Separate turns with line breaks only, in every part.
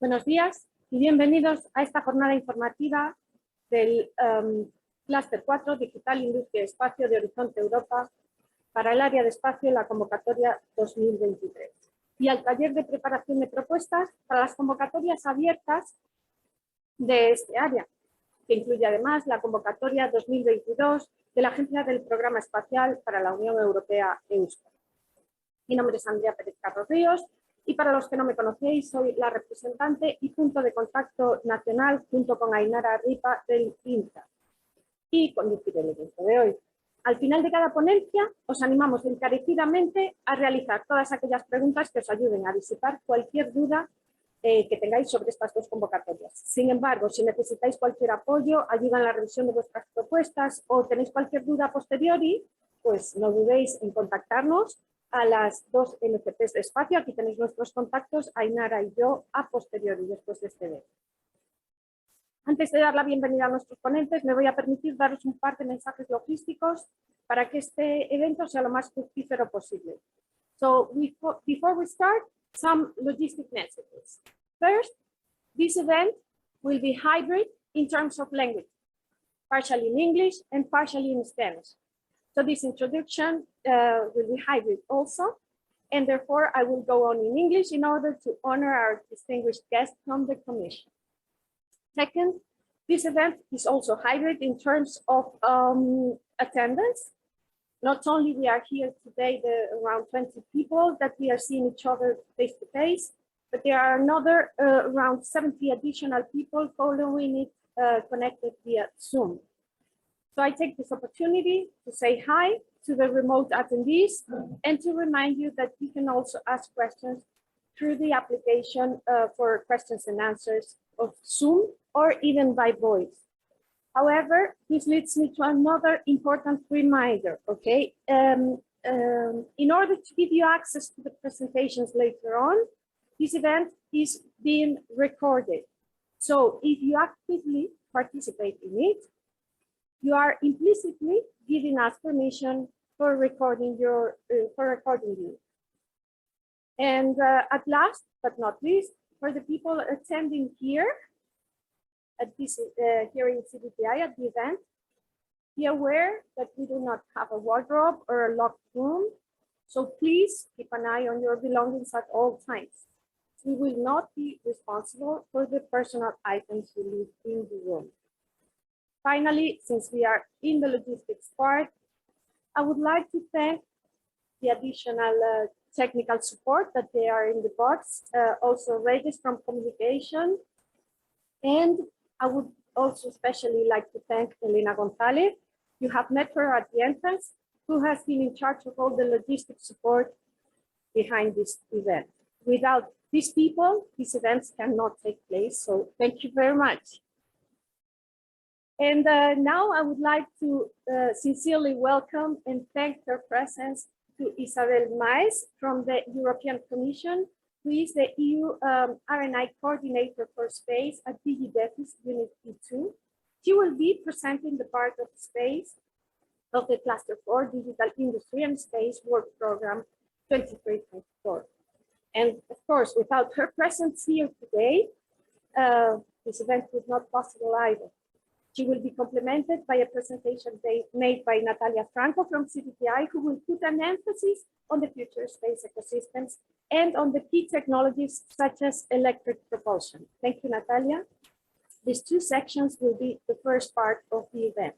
Buenos días y bienvenidos a esta jornada informativa del Clúster 4, Digital, Industria y Espacio de Horizonte Europa para el área de espacio en la convocatoria 2023 y al taller de preparación de propuestas para las convocatorias abiertas de este área, que incluye además la convocatoria 2022 de la Agencia del Programa Espacial para la Unión Europea, EUSPA. Mi nombre es Andrea Pérez Carros Ríos y para los que no me conocéis, soy la representante y punto de contacto nacional junto con Ainara Ripa del INTA y conduciré el evento de hoy. Al final de cada ponencia os animamos encarecidamente a realizar todas aquellas preguntas que os ayuden a disipar cualquier duda que tengáis sobre estas dos convocatorias. Sin embargo, si necesitáis cualquier apoyo, ayuda en la revisión de vuestras propuestas o tenéis cualquier duda a posteriori, pues no dudéis en contactarnos a las dos MCPs de Espacio. Aquí tenéis nuestros contactos, Ainara y yo, a posteriori, después de este evento. Antes de dar la bienvenida a nuestros ponentes, me voy a permitir daros un par de mensajes logísticos para que este evento sea lo más fructífero posible. So, before we start, some logistic messages. First, this event will be hybrid in terms of language, partially in English and partially in Spanish. So this introduction will be hybrid also, and therefore I will go on in English in order to honor our distinguished guests from the Commission. Second, this event is also hybrid in terms of attendance. Not only we are here today, around 20 people that we are seeing each other face to face, but there are another around 70 additional people following it connected via Zoom. So I take this opportunity to say hi to the remote attendees and to remind you that you can also ask questions through the application for questions and answers of Zoom or even by voice. However, this leads me to another important reminder, okay? In order to give you access to the presentations later on, this event is being recorded. So if you actively participate in it, you are implicitly giving us permission for recording you. And at last, but not least, for the people attending here at this here in CBTI at the event, be aware that we do not have a wardrobe or a locked room. So please keep an eye on your belongings at all times. We will not be responsible for the personal items you leave in the room. Finally, since we are in the logistics part, I would like to thank the additional technical support that they are in the box, also Regis from communication. And I would also especially like to thank Elena Gonzalez. You have met her at the entrance, who has been in charge of all the logistics support behind this event. Without these people, these events cannot take place. So thank you very much. And now I would like to sincerely welcome and thank her presence to Isabel Maes from the European Commission, who is the EU R&I Coordinator for Space at DigiDefis Unit E2. She will be presenting the part of space of the Cluster 4 Digital Industry and Space Work Program 23-24. And of course, without her presence here today, this event would not be possible either. She will be complemented by a presentation made by Natalia Franco from CBTI, who will put an emphasis on the future space ecosystems and on the key technologies such as electric propulsion. Thank you, Natalia. These two sections will be the first part of the event.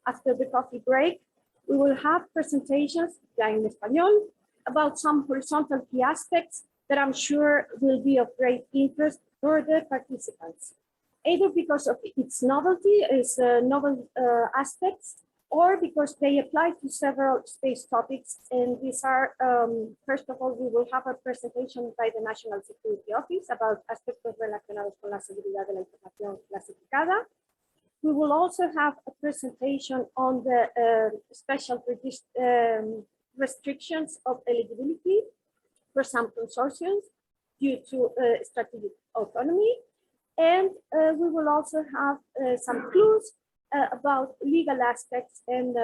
After the coffee break, we will have presentations in Español about some horizontal key aspects that I'm sure will be of great interest for the participants, either because of its novelty, its novel aspects, or because they apply to several space topics. And these are, first of all, we will have a presentation by the National Security Office about aspectos relacionados con la seguridad de la información clasificada. We will also have a presentation on the special restrictions of eligibility for some consortiums due to strategic autonomy. And we will also have some clues about legal aspects and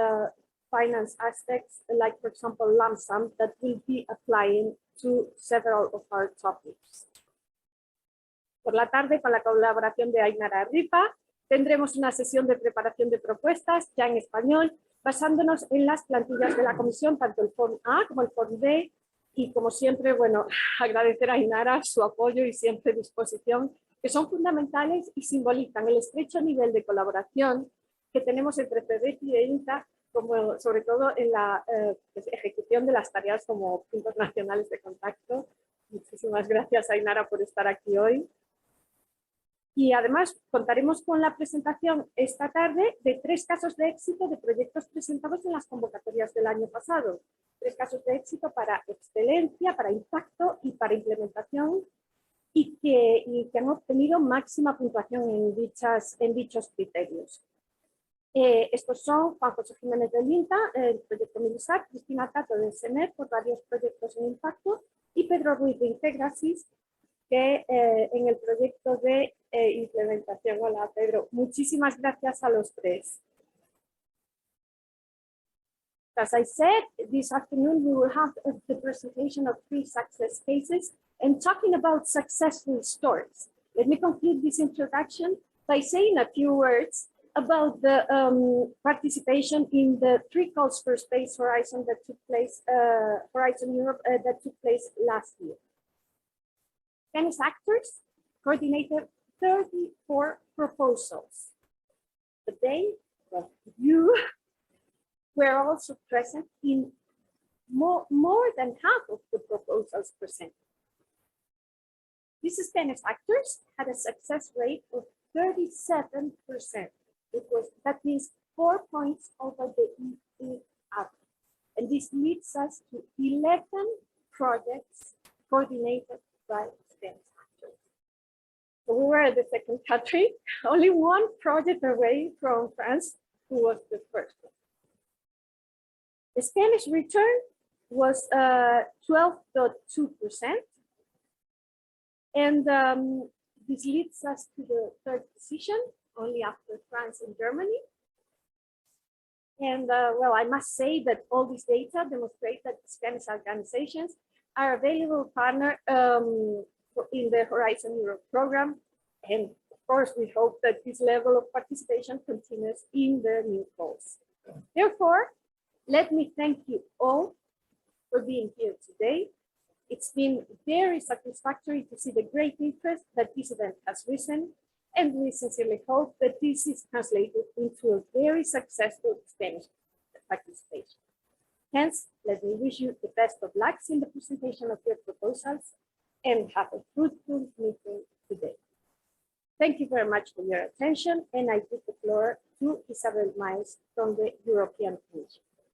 finance aspects, like, for example, lump sum that will be applying to several of our topics. Por la tarde, con la colaboración de Ripa, tendremos una sesión de preparación de propuestas, ya en español, basándonos en las plantillas de la comisión, tanto el Form A como el Form B, y como siempre, bueno, agradecer a Ainara su apoyo y siempre disposición, que son fundamentales y simbolizan el estrecho nivel de colaboración que tenemos entre PEDEC y INTA, como sobre todo en la ejecución de las tareas como puntos nacionales de contacto. Muchísimas gracias, Ainara, por estar aquí hoy. Y además contaremos con la presentación esta tarde de 3 casos de éxito de proyectos presentados en las convocatorias del año pasado. 3 casos de éxito para excelencia, para impacto y para implementación y que han obtenido máxima puntuación en dichos criterios. Estos son Juan José Jiménez del INTA, el proyecto Milusac, Cristina Tato del SENER por varios proyectos en impacto y Pedro Ruiz de Integrasis, que en el proyecto de implementación. Hola, Pedro. Muchísimas gracias a los 3. As I said, this afternoon we will have the presentation of 3 success cases and talking about successful stories. Let me conclude this introduction by saying a few words about the participation in the 3 calls for space Horizon that took place, Horizon Europe, that took place last year. Spanish actors coordinated 34 proposals. But well, you were also present in more than half of the proposals presented. These Spanish actors had a success rate of 37%. That means 4 points over the EU average. And this leads us to 11 projects coordinated by Spanish actors. So we were the second country, only 1 project away from France, who was the first one. The Spanish return was 12.2%. And this leads us to the 3rd position, only after France and Germany. And well, I must say that all this data demonstrate that Spanish organizations are a valuable partner in the Horizon Europe program. And of course, we hope that this level of participation continues in the new calls. Therefore, let me thank you all for being here today. It's been very satisfactory to see the great interest that this event has risen, and we sincerely hope that this is translated into a very successful Spanish participation. Hence, let me wish you the best of luck in the presentation of your proposals and have a fruitful meeting today. Thank you very much for your attention, and I give the floor to Isabel Maes from the European Commission.